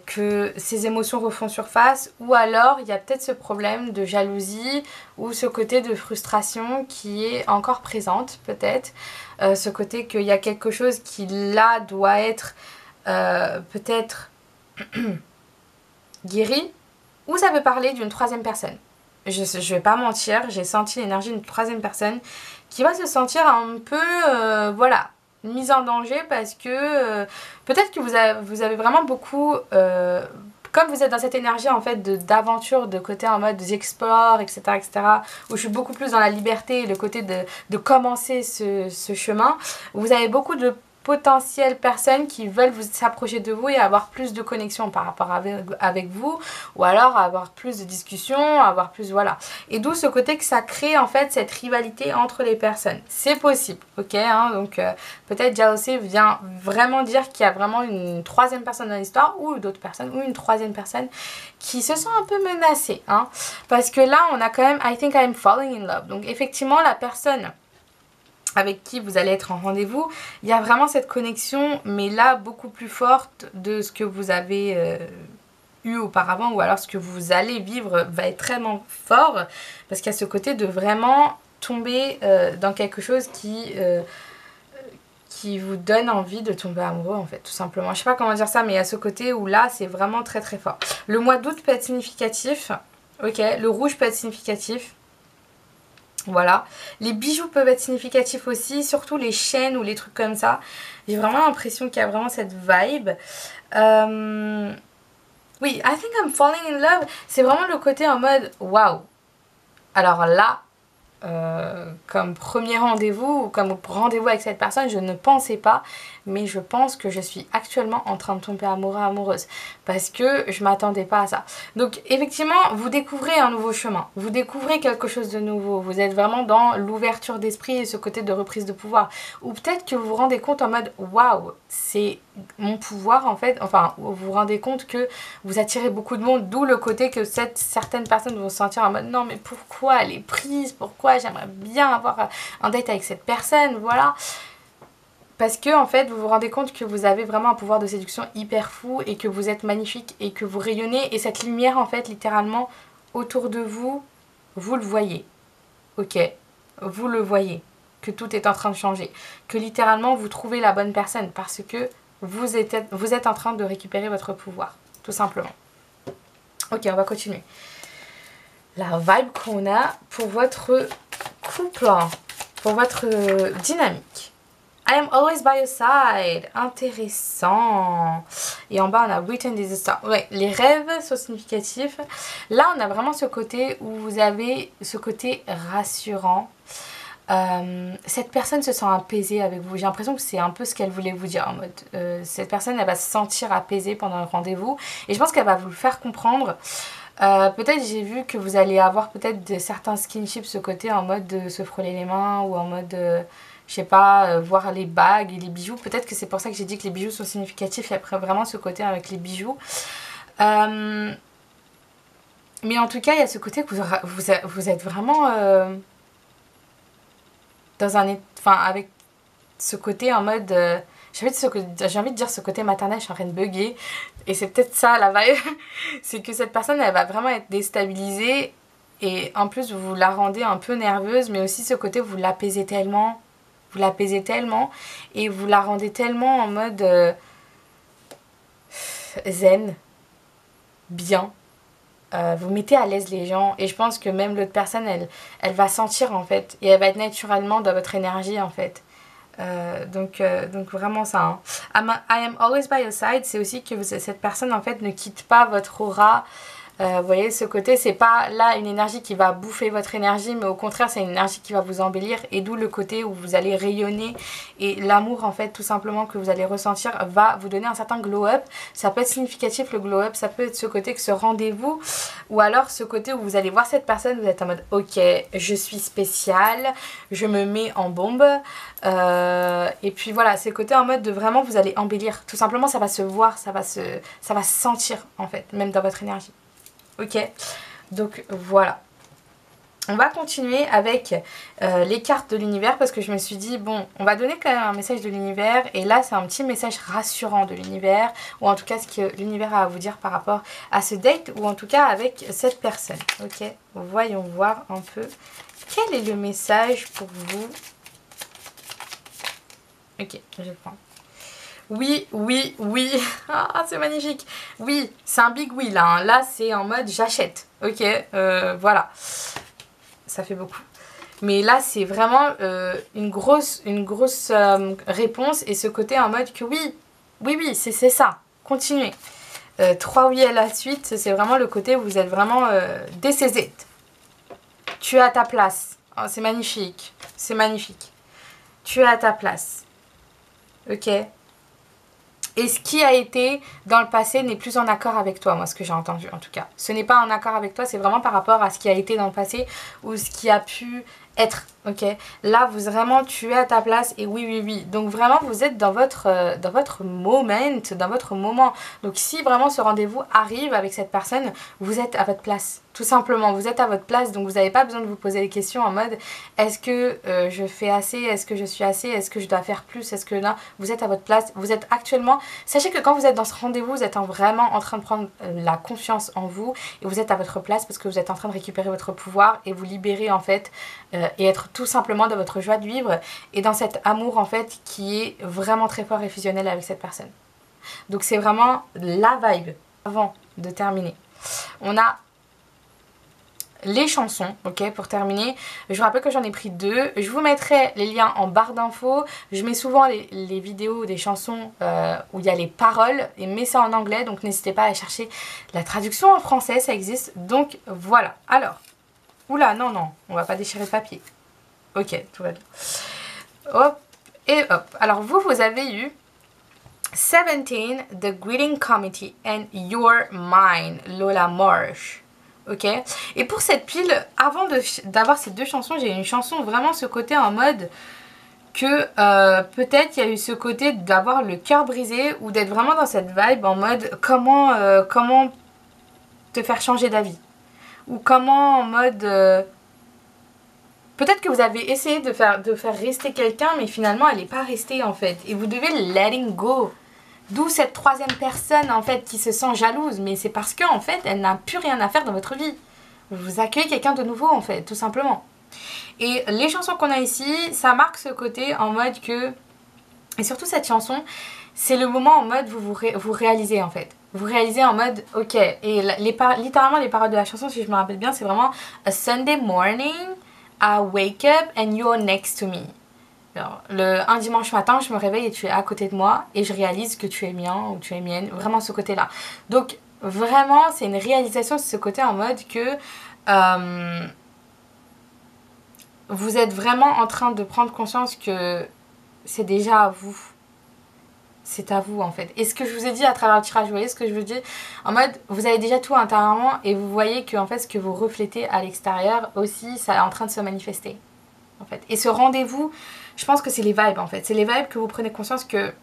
que ces émotions refont surface, ou alors il y a peut-être ce problème de jalousie ou ce côté de frustration qui est encore présente peut-être. Ce côté qu'il y a quelque chose qui là doit être peut-être guéri, ou ça peut parler d'une troisième personne. Je vais pas mentir, j'ai senti l'énergie d'une troisième personne qui va se sentir un peu, voilà, mise en danger parce que peut-être que vous avez vraiment beaucoup, comme vous êtes dans cette énergie en fait d'aventure, de côté en mode j'explore, etc., où je suis beaucoup plus dans la liberté, le côté de commencer ce chemin, vous avez beaucoup de potentielles personnes qui veulent s'approcher de vous et avoir plus de connexion par rapport avec vous, ou alors avoir plus de discussions, avoir plus, voilà. Et d'où ce côté que ça crée en fait cette rivalité entre les personnes. C'est possible, ok, hein, donc peut-être Jealousy vient vraiment dire qu'il y a vraiment une troisième personne dans l'histoire, ou d'autres personnes, ou une troisième personne qui se sent un peu menacée, hein, parce que là on a quand même I think I'm falling in love. Donc effectivement la personne avec qui vous allez être en rendez-vous, il y a vraiment cette connexion, mais là beaucoup plus forte de ce que vous avez eu auparavant, ou alors ce que vous allez vivre va être vraiment fort, parce qu'il y a ce côté de vraiment tomber dans quelque chose qui vous donne envie de tomber amoureux en fait, tout simplement. Je sais pas comment dire ça, mais il y a ce côté où là c'est vraiment très très fort. Le mois d'août peut être significatif, ok, le rouge peut être significatif. Voilà, les bijoux peuvent être significatifs aussi, surtout les chaînes ou les trucs comme ça. J'ai vraiment l'impression qu'il y a vraiment cette vibe. Oui, I think I'm falling in love. C'est vraiment le côté en mode waouh. Alors là, comme premier rendez-vous ou comme rendez-vous avec cette personne, je ne pensais pas, mais je pense que je suis actuellement en train de tomber amoureuse parce que je m'attendais pas à ça. Donc effectivement, vous découvrez un nouveau chemin, vous découvrez quelque chose de nouveau, vous êtes vraiment dans l'ouverture d'esprit et ce côté de reprise de pouvoir, ou peut-être que vous vous rendez compte en mode waouh, c'est mon pouvoir en fait, enfin vous vous rendez compte que vous attirez beaucoup de monde, d'où le côté que certaines personnes vont se sentir en mode non mais pourquoi elle est prise, pourquoi j'aimerais bien avoir un date avec cette personne, voilà. Parce que en fait vous vous rendez compte que vous avez vraiment un pouvoir de séduction hyper fou et que vous êtes magnifique et que vous rayonnez, et cette lumière en fait littéralement autour de vous, vous le voyez, ok, vous le voyez, que tout est en train de changer, que littéralement vous trouvez la bonne personne parce que vous êtes en train de récupérer votre pouvoir, tout simplement. Ok, on va continuer. La vibe qu'on a pour votre couple, pour votre dynamique. I am always by your side. Intéressant. Et en bas, on a written this star. Ouais, les rêves sont significatifs. Là, on a vraiment ce côté où vous avez ce côté rassurant. Cette personne se sent apaisée avec vous. J'ai l'impression que c'est un peu ce qu'elle voulait vous dire en mode cette personne elle va se sentir apaisée pendant le rendez-vous, et je pense qu'elle va vous le faire comprendre Peut-être j'ai vu que vous allez avoir peut-être certains skinships, ce côté en mode de se frôler les mains ou en mode, je sais pas, voir les bagues et les bijoux. Peut-être que c'est pour ça que j'ai dit que les bijoux sont significatifs et après vraiment ce côté avec les bijoux. Mais en tout cas, il y a ce côté que vous êtes vraiment dans un... Enfin, avec ce côté en mode... j'ai envie de dire ce côté maternel, je suis en train de bugger. Et c'est peut-être ça la vibe. C'est que cette personne, elle va vraiment être déstabilisée. Et en plus, vous la rendez un peu nerveuse. Mais aussi ce côté, vous l'apaisez tellement. Vous l'apaisez tellement. Et vous la rendez tellement en mode zen. Bien. Vous mettez à l'aise les gens. Et je pense que même l'autre personne, elle va sentir en fait. Et elle va être naturellement dans votre énergie en fait. Donc vraiment ça. Hein. I am always by your side, c'est aussi que cette personne en fait ne quitte pas votre aura. Vous voyez ce côté, c'est pas là une énergie qui va bouffer votre énergie, mais au contraire c'est une énergie qui va vous embellir, et d'où le côté où vous allez rayonner, et l'amour en fait tout simplement que vous allez ressentir va vous donner un certain glow up. Ça peut être significatif le glow up, ça peut être ce côté que ce rendez-vous, ou alors ce côté où vous allez voir cette personne, vous êtes en mode ok, je suis spéciale, je me mets en bombe, et puis voilà, c'est le côté en mode de vraiment vous allez embellir, tout simplement ça va se voir, ça va se sentir en fait, même dans votre énergie. Ok, donc voilà. On va continuer avec les cartes de l'univers parce que je me suis dit, bon, on va donner quand même un message de l'univers. Et là, c'est un petit message rassurant de l'univers, ou en tout cas ce que l'univers a à vous dire par rapport à ce date, ou en tout cas avec cette personne. Ok, voyons voir un peu quel est le message pour vous. Ok, je vais prendre. Oui, oui, oui. Ah, c'est magnifique. Oui, c'est un big oui là. Hein. Là, c'est en mode j'achète. Ok, voilà. Ça fait beaucoup. Mais là, c'est vraiment une grosse réponse. Et ce côté en mode que oui, oui, oui, c'est ça. Continuez. 3 oui à la suite, c'est vraiment le côté où vous êtes vraiment désaisé. Tu es à ta place. Oh, c'est magnifique. C'est magnifique. Tu es à ta place. Ok. Et ce qui a été dans le passé n'est plus en accord avec toi, moi ce que j'ai entendu en tout cas. Ce n'est pas en accord avec toi, c'est vraiment par rapport à ce qui a été dans le passé ou ce qui a pu être, ok. Là, vous vraiment, tu es à ta place et oui, oui, oui. Donc vraiment, vous êtes dans votre moment, dans votre moment. Donc si vraiment ce rendez-vous arrive avec cette personne, vous êtes à votre place. Tout simplement, vous êtes à votre place, donc vous n'avez pas besoin de vous poser des questions en mode est-ce que je fais assez, est-ce que je suis assez, est-ce que je dois faire plus, est-ce que là, vous êtes à votre place, vous êtes actuellement, sachez que quand vous êtes dans ce rendez-vous, vous êtes vraiment en train de prendre la confiance en vous et vous êtes à votre place parce que vous êtes en train de récupérer votre pouvoir et vous libérer en fait et être tout simplement dans votre joie de vivre et dans cet amour en fait qui est vraiment très fort et fusionnel avec cette personne. Donc c'est vraiment la vibe avant de terminer. On a les chansons, ok, pour terminer. Je vous rappelle que j'en ai pris 2. Je vous mettrai les liens en barre d'infos. Je mets souvent les vidéos des chansons où il y a les paroles et mets ça en anglais. Donc n'hésitez pas à chercher la traduction en français, ça existe. Donc voilà. Alors, oula, non, non, on va pas déchirer le papier. Ok, tout va bien. Hop, et hop. Alors vous avez eu 17, The Greeting Committee and Your Mind, Lola Marsh. Ok, et pour cette pile, avant d'avoir ces 2 chansons, j'ai une chanson vraiment ce côté en mode que peut-être il y a eu ce côté d'avoir le cœur brisé ou d'être vraiment dans cette vibe en mode comment te faire changer d'avis ou comment en mode peut-être que vous avez essayé de faire rester quelqu'un mais finalement elle n'est pas restée en fait et vous devez letting go. D'où cette 3e personne en fait qui se sent jalouse, mais c'est parce qu'en fait elle n'a plus rien à faire dans votre vie. Vous accueillez quelqu'un de nouveau en fait, tout simplement. Et les chansons qu'on a ici, ça marque ce côté en mode que, et surtout cette chanson, c'est le moment en mode vous réalisez en fait. Vous réalisez en mode ok, et littéralement les paroles de la chanson, si je me rappelle bien, c'est vraiment A Sunday morning, I wake up and you're next to me. Alors, un dimanche matin, je me réveille et tu es à côté de moi et je réalise que tu es mien ou tu es mienne, vraiment ce côté-là. Donc vraiment, c'est une réalisation de ce côté en mode que vous êtes vraiment en train de prendre conscience que c'est déjà à vous. c'est à vous en fait. Et ce que je vous ai dit à travers le tirage, vous voyez ce que je veux dire? En mode, vous avez déjà tout intérieurement et vous voyez que en fait, ce que vous reflétez à l'extérieur aussi, ça est en train de se manifester. En fait. Et ce rendez-vous, je pense que c'est les vibes en fait. C'est les vibes que vous prenez conscience que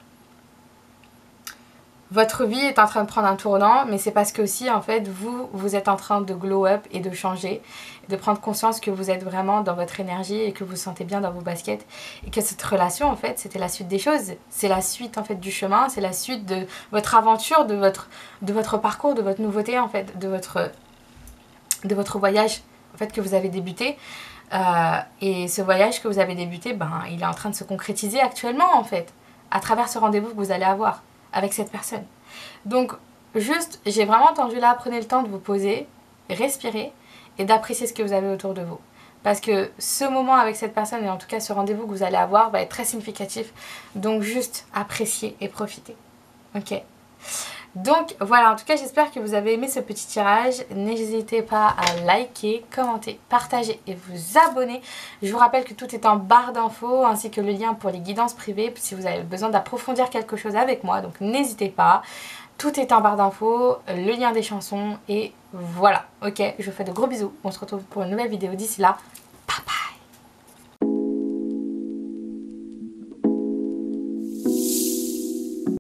votre vie est en train de prendre un tournant, mais c'est parce que aussi en fait vous êtes en train de glow up et de changer, de prendre conscience que vous êtes vraiment dans votre énergie et que vous vous sentez bien dans vos baskets et que cette relation en fait c'était la suite des choses, c'est la suite en fait du chemin, c'est la suite de votre aventure, de votre parcours, de votre nouveauté en fait, de votre voyage en fait que vous avez débuté. Et ce voyage que vous avez débuté, ben, il est en train de se concrétiser actuellement en fait, à travers ce rendez-vous que vous allez avoir avec cette personne. Donc juste, j'ai vraiment entendu là, prenez le temps de vous poser, respirer et d'apprécier ce que vous avez autour de vous. Parce que ce moment avec cette personne, et en tout cas ce rendez-vous que vous allez avoir, va être très significatif. Donc juste apprécier et profiter. Ok ? Donc voilà, en tout cas j'espère que vous avez aimé ce petit tirage. N'hésitez pas à liker, commenter, partager et vous abonner. Je vous rappelle que tout est en barre d'infos ainsi que le lien pour les guidances privées si vous avez besoin d'approfondir quelque chose avec moi. Donc n'hésitez pas. Tout est en barre d'infos, le lien des chansons et voilà. Ok, je vous fais de gros bisous. On se retrouve pour une nouvelle vidéo. D'ici là,